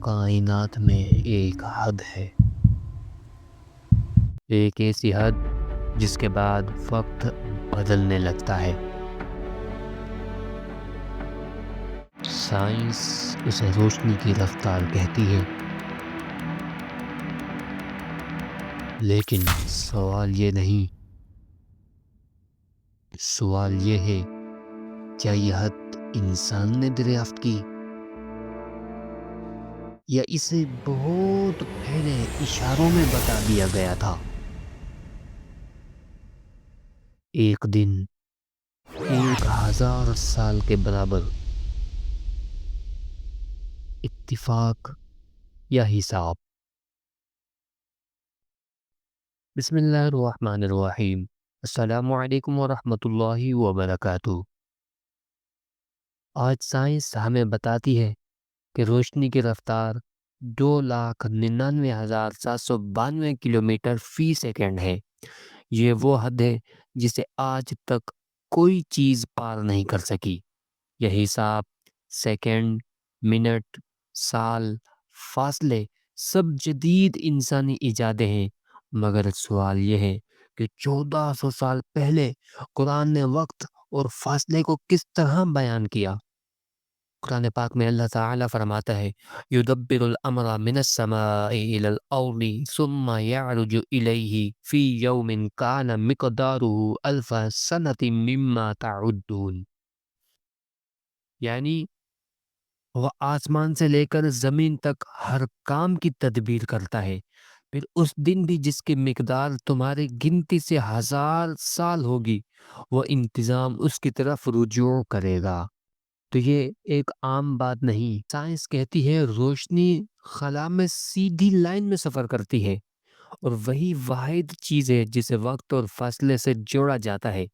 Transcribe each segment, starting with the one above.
کائنات میں ایک حد ہے، ایک ایسی حد جس کے بعد وقت بدلنے لگتا ہے۔ سائنس اسے روشنی کی رفتار کہتی ہے، لیکن سوال یہ نہیں، سوال یہ ہے کیا یہ حد انسان نے دریافت کی یا اسے بہت پہلے اشاروں میں بتا دیا گیا تھا؟ ایک دن 1000 سال کے برابر، اتفاق یا حساب؟ بسم اللہ الرحمن الرحیم۔ السلام علیکم ورحمۃ اللہ وبرکاتہ۔ آج سائنس ہمیں بتاتی ہے کہ روشنی کی رفتار 2,99,792 کلومیٹر فی سیکنڈ ہے۔ یہ وہ حد ہے جسے آج تک کوئی چیز پار نہیں کر سکی۔ یہ حساب، سیکنڈ، منٹ، سال، فاصلے سب جدید انسانی ایجادیں ہیں، مگر سوال یہ ہے کہ 1400 سال پہلے قرآن نے وقت اور فاصلے کو کس طرح بیان کیا؟ قرآن پاک میں اللہ تعالیٰ فرماتا ہے یدبر الامر من السماء الى الارض ثم يعرج الیہ فی یوم کان مقدارہ الف سنۃ مما تعدون، یعنی وہ آسمان سے لے کر زمین تک ہر کام کی تدبیر کرتا ہے، پھر اس دن بھی جس کی مقدار تمہاری گنتی سے 1000 سال ہوگی، وہ انتظام اس کی طرف رجوع کرے گا۔ تو یہ ایک عام بات نہیں، سائنس کہتی ہے روشنی خلا میں سیدھی لائن میں سفر کرتی ہے، اور وہی واحد چیز ہے جسے وقت اور فاصلے سے جوڑا جاتا ہے۔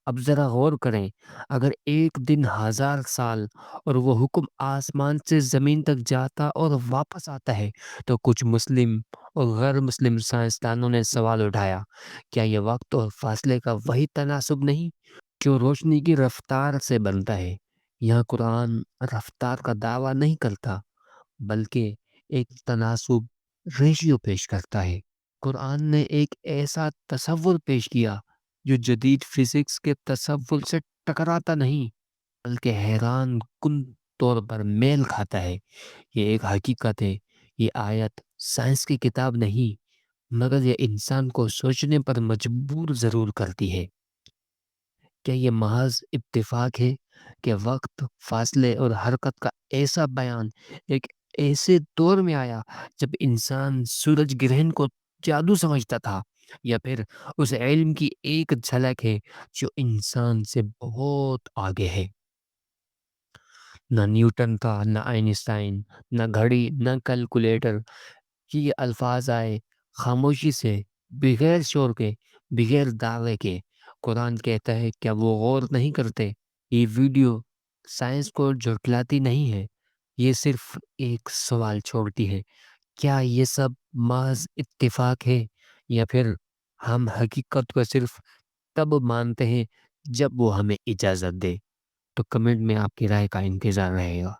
اب ذرا غور کریں، اگر ایک دن 1000 سال اور وہ حکم آسمان سے زمین تک جاتا اور واپس آتا ہے، تو کچھ مسلم اور غیر مسلم سائنسدانوں نے سوال اٹھایا، کیا یہ وقت اور فاصلے کا وہی تناسب نہیں جو روشنی کی رفتار سے بنتا ہے؟ یہاں قرآن رفتار کا دعویٰ نہیں کرتا، بلکہ ایک تناسب، ریشیو پیش کرتا ہے۔ قرآن نے ایک ایسا تصور پیش کیا جو جدید فزکس کے تصور سے ٹکراتا نہیں، بلکہ حیران کن طور پر میل کھاتا ہے۔ یہ ایک حقیقت ہے، یہ آیت سائنس کی کتاب نہیں، مگر یہ انسان کو سوچنے پر مجبور ضرور کرتی ہے۔ کیا یہ محض اتفاق ہے کہ وقت، فاصلے اور حرکت کا ایسا بیان ایک ایسے دور میں آیا جب انسان سورج گرہن کو جادو سمجھتا تھا، یا پھر اس علم کی ایک جھلک ہے جو انسان سے بہت آگے ہے؟ نہ نیوٹن تھا، نہ آئنسٹائن، نہ گھڑی، نہ کیلکولیٹر، یہ الفاظ آئے خاموشی سے، بغیر شور کے، بغیر دعوے کے۔ قرآن کہتا ہے کیا وہ غور نہیں کرتے؟ یہ ویڈیو سائنس کو جھٹلاتی نہیں ہے، یہ صرف ایک سوال چھوڑتی ہے، کیا یہ سب محض اتفاق ہے، یا پھر ہم حقیقت کو صرف تب مانتے ہیں جب وہ ہمیں اجازت دے؟ تو کمنٹ میں آپ کی رائے کا انتظار رہے گا۔